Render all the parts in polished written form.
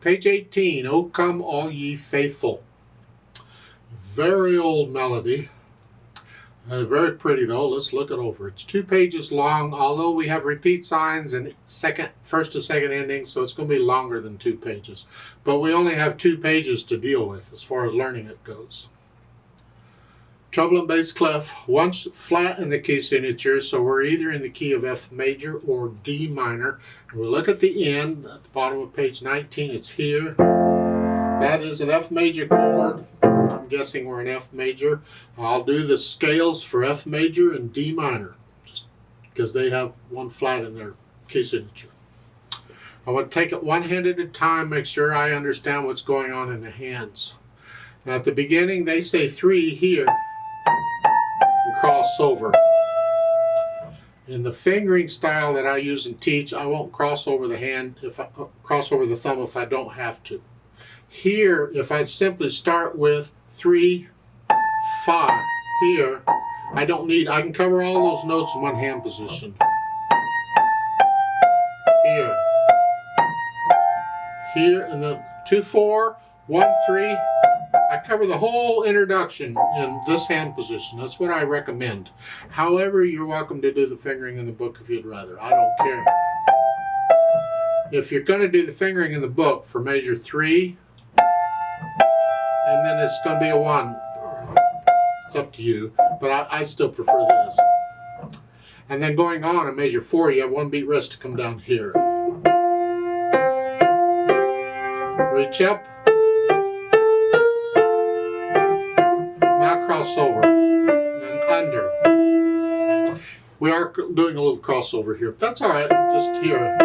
Page 18, O Come All Ye Faithful. Very old melody. Very pretty though. Let's look it over. It's 2 pages long, although we have repeat signs and first to second endings, so it's going to be longer than 2 pages. But we only have 2 pages to deal with as far as learning it goes. Treble and bass clef, once flat in the key signature, so we're either in the key of F major or D minor. And we look at the end, at the bottom of page 19, it's here. That is an F major chord. I'm guessing we're in F major. I'll do the scales for F major and D minor, just because they have one flat in their key signature. I want to take it one hand at a time, make sure I understand what's going on in the hands. Now at the beginning they say 3 here. Cross over. In the fingering style that I use and teach, I won't cross over the hand cross over the thumb if I don't have to. Here, if I simply start with 3, 5 here, I can cover all those notes in one hand position. Here, and then 2, 4, 1, 3. I cover the whole introduction in this hand position. That's what I recommend. However, you're welcome to do the fingering in the book if you'd rather. I don't care. If you're going to do the fingering in the book for measure 3, and then it's going to be a 1. It's up to you, but I still prefer this. And then going on in measure 4, you have 1 beat rest to come down here. Reach up. Crossover, and then under. We are doing a little crossover here. That's all right, just here.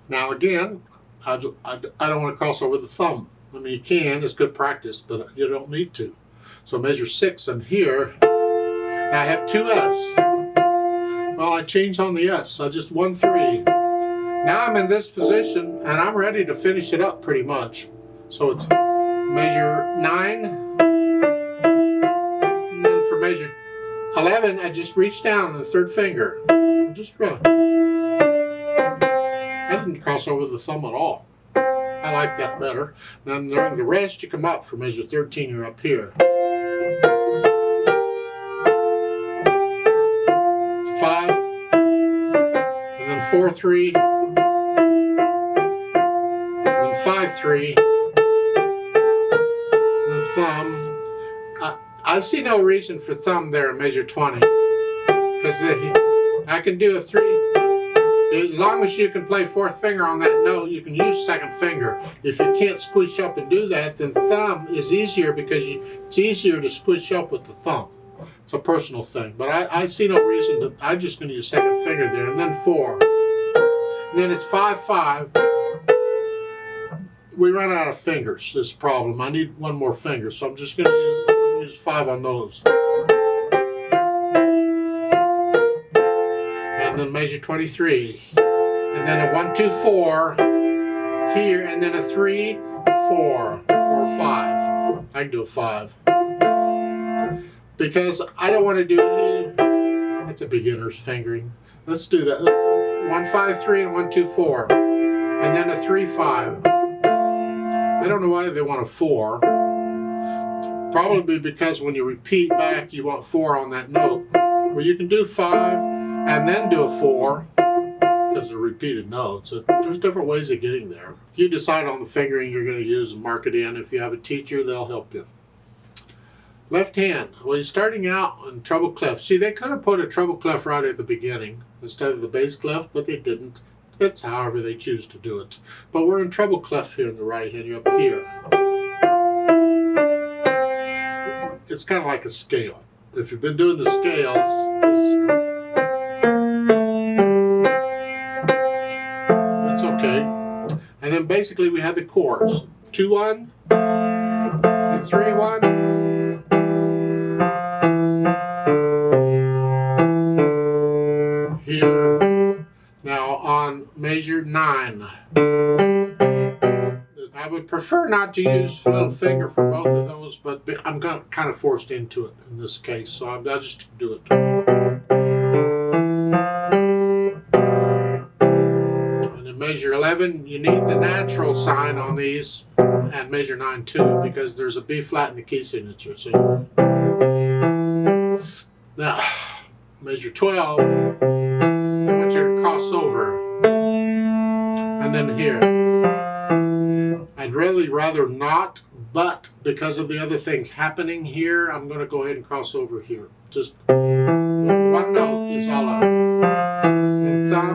Now again, I don't want to cross over the thumb. I mean, you can, it's good practice, but you don't need to. So measure 6 and here. Now I have 2 Fs. Well, I changed on the Fs. I just 1, 3. Now I'm in this position and I'm ready to finish it up pretty much. So it's measure 9, and then for measure 11 I just reach down on the 3rd finger. Just I didn't cross over the thumb at all. I like that better. Then during the rest you come up for measure 13, you're up here. 5, and then 4, 3. 5, 3, the thumb. I see no reason for thumb there in measure 20, because I can do a 3. As long as you can play 4th finger on that note, you can use 2nd finger. If you can't squish up and do that, then thumb is easier because it's easier to squish up with the thumb. It's a personal thing, but I see no reason to. I'm just going to use 2nd finger there, and then 4, and then it's 5, 5. We run out of fingers, this problem. I need 1 more finger, so I'm just going to use 5 on those. And then measure 23. And then a 1, 2, 4 here, and then a 3, 4, or 5. I can do a 5. Because I don't want to do it's a beginner's fingering. Let's do that. 1, 5, 3, and 1, 2, 4. And then a 3, 5. I don't know why they want a 4. Probably because when you repeat back, you want 4 on that note. Well, you can do 5 and then do a 4 because they're repeated notes. So there's different ways of getting there. You decide on the fingering you're going to use and mark it in. If you have a teacher, they'll help you. Left hand. Well, you're starting out on treble clef. See, they could have put a treble clef right at the beginning instead of the bass clef, but they didn't. It's however they choose to do it. But we're in treble clef here in the right hand. You're up here. It's kind of like a scale. If you've been doing the scales, it's okay. And then basically we have the chords. 2, 1, and 3, 1. Here. Now on measure 9. I would prefer not to use little finger for both of those, but I'm kind of forced into it in this case, so I'll just do it. 11, you need the natural sign on these, and measure 9 too, because there's a B flat in the key signature. So now, measure 12, I want you to cross over, and then here. I'd really rather not, but because of the other things happening here, I'm going to go ahead and cross over here. Just one note is all up. And thumb.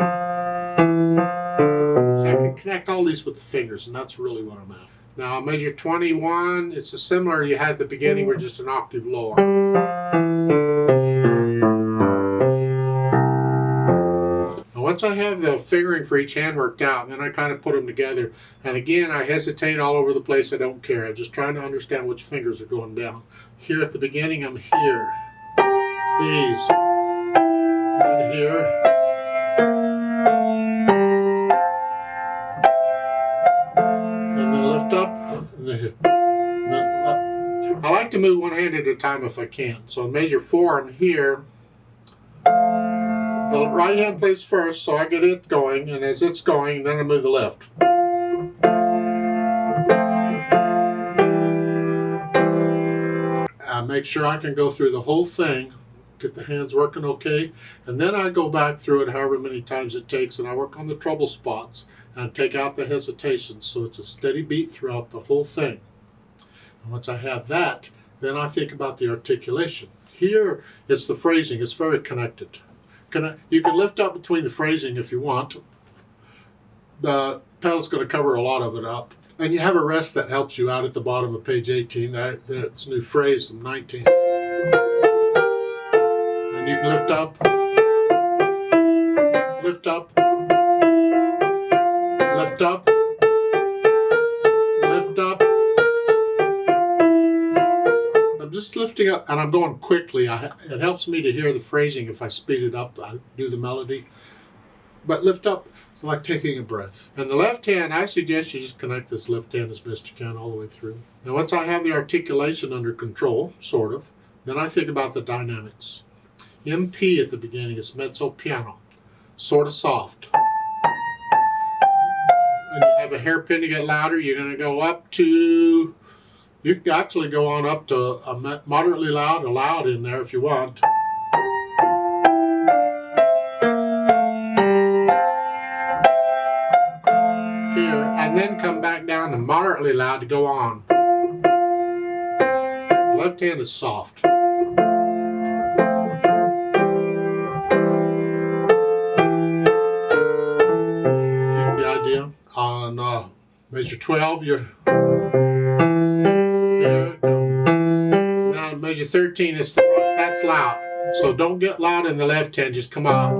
So I can connect all these with the fingers, and that's really what I'm at. Now measure 21, it's a similar you had at the beginning, we're just an octave lower. Now once I have the fingering for each hand worked out, then I kind of put them together. And again, I hesitate all over the place, I don't care. I'm just trying to understand which fingers are going down. Here at the beginning, I'm here. These. And here. I like to move one hand at a time if I can. So in measure 4, I'm here. The right hand plays first, so I get it going, and as it's going, then I move the left. I make sure I can go through the whole thing, get the hands working okay, and then I go back through it however many times it takes, and I work on the trouble spots and take out the hesitations, so it's a steady beat throughout the whole thing. And once I have that, then I think about the articulation. Here, it's the phrasing. It's very connected. You can lift up between the phrasing if you want. The pedal's going to cover a lot of it up. And you have a rest that helps you out at the bottom of page 18. That's a new phrase from 19. And you can lift up, lift up, lift up, lift up. I'm just lifting up, and I'm going quickly. It helps me to hear the phrasing if I speed it up. I do the melody. But lift up, it's like taking a breath. And the left hand, I suggest you just connect this left hand as best you can all the way through. And once I have the articulation under control, sort of, then I think about the dynamics. MP at the beginning is mezzo piano, sort of soft. And you have a hairpin to get louder. You're going to go up to, you can actually go on up to a moderately loud, a loud in there if you want. Here, and then come back down to moderately loud to go on. The left hand is soft. Get the idea? On measure 12, you're here. Now measure 13 is that's loud. So don't get loud in the left hand, just come up.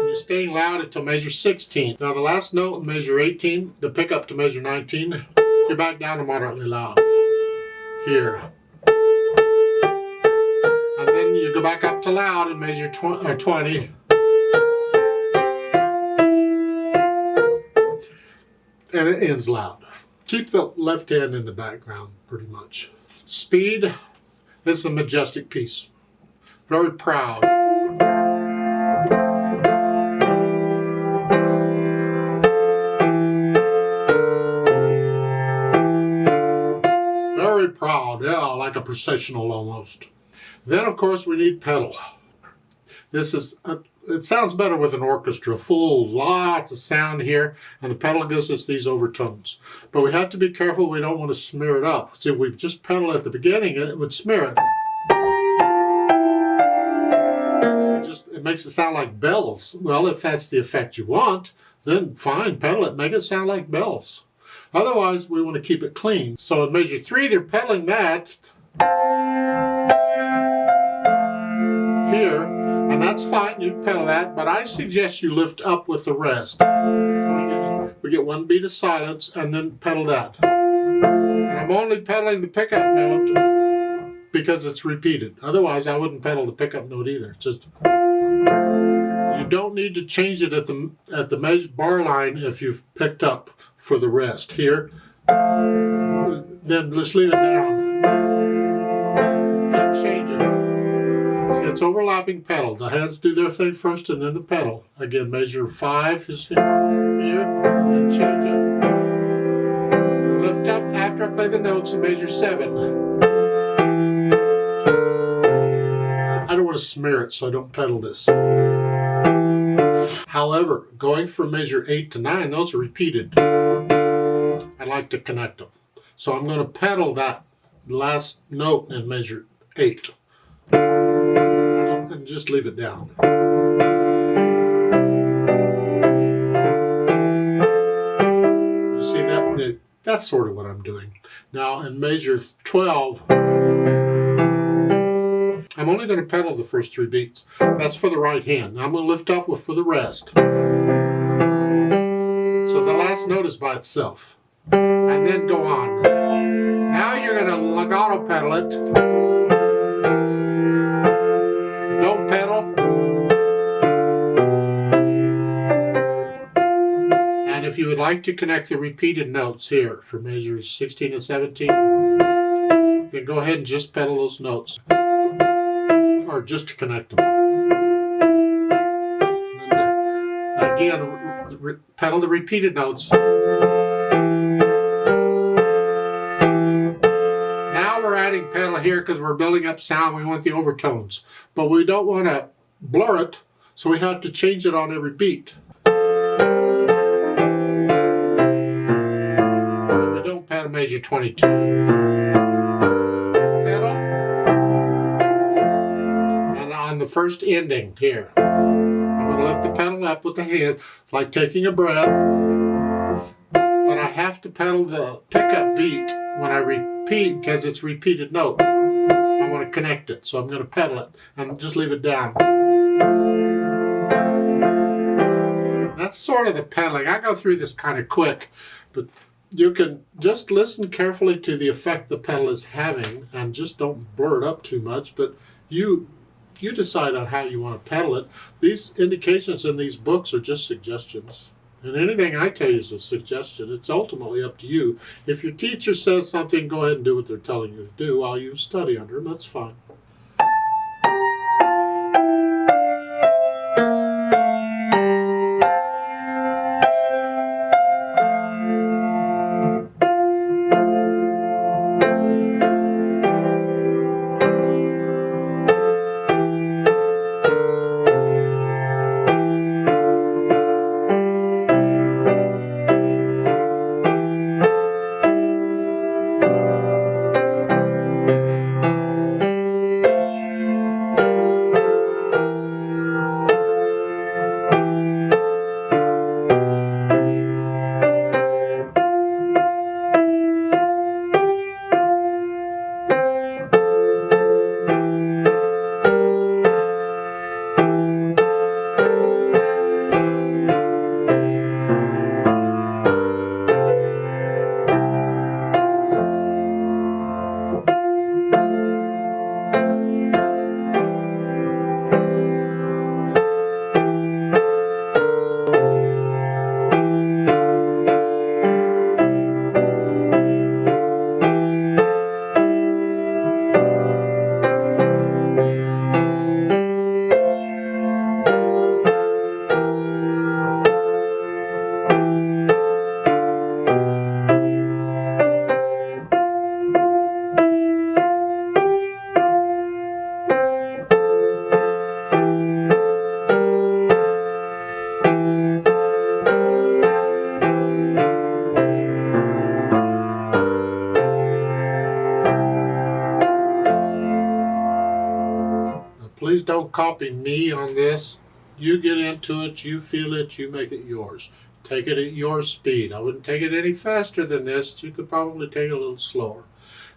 You're staying loud until measure 16. Now the last note in measure 18, the pickup to measure 19, you're back down to moderately loud. Here. And then you go back up to loud and measure 20. And it ends loud. Keep the left hand in the background pretty much. Speed, this is a majestic piece. Very proud. Very proud, yeah, like a processional almost. Then of course we need pedal. This is, it sounds better with an orchestra, full, lots of sound here, and the pedal gives us these overtones. But we have to be careful, we don't want to smear it up. See, if we just pedal at the beginning, it would smear it. It makes it sound like bells. Well, if that's the effect you want, then fine, pedal it, make it sound like bells. Otherwise, we want to keep it clean. So in measure 3, they're pedaling that here, and that's fine, you can pedal that, but I suggest you lift up with the rest. So we get one beat of silence and then pedal that. And I'm only pedaling the pickup note because it's repeated. Otherwise, I wouldn't pedal the pickup note either. It's just, you don't need to change it at the measure bar line if you've picked up for the rest. Here, then just leave it down. Can't change it. It's overlapping pedal. The hands do their thing first and then the pedal. Again, measure 5 is here, and change it. Lift up after I play the notes and measure 7. I don't want to smear it, so I don't pedal this. However, going from measure 8 to 9, those are repeated. I like to connect them. So I'm going to pedal that last note in measure 8. And just leave it down. You see that? That's sort of what I'm doing. Now in measure 12, I'm only going to pedal the first 3 beats. That's for the right hand. Now I'm going to lift up for the rest. So the last note is by itself. And then go on. Now you're going to legato pedal it. Don't pedal. And if you would like to connect the repeated notes here for measures 16 and 17, then go ahead and just pedal those notes. Or just to connect them. And again, pedal the repeated notes. Now we're adding pedal here because we're building up sound. We want the overtones. But we don't want to blur it, so we have to change it on every beat. We don't pedal measure 22. Pedal. And on the first ending here, I'm going to lift the pedal up with the hand. It's like taking a breath. But I have to pedal the pickup beat when I repeat because it's repeated note. I want to connect it, so I'm going to pedal it and just leave it down. That's sort of the pedaling. I go through this kind of quick, but you can just listen carefully to the effect the pedal is having and just don't blur it up too much, but you decide on how you want to pedal it. These indications in these books are just suggestions. And anything I tell you is a suggestion. It's ultimately up to you. If your teacher says something, go ahead and do what they're telling you to do while you study under them. That's fine. Please don't copy me on this. You get into it, you feel it, you make it yours. Take it at your speed. I wouldn't take it any faster than this. You could probably take it a little slower.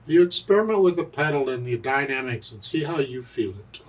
You experiment with the pedal and the dynamics and see how you feel it.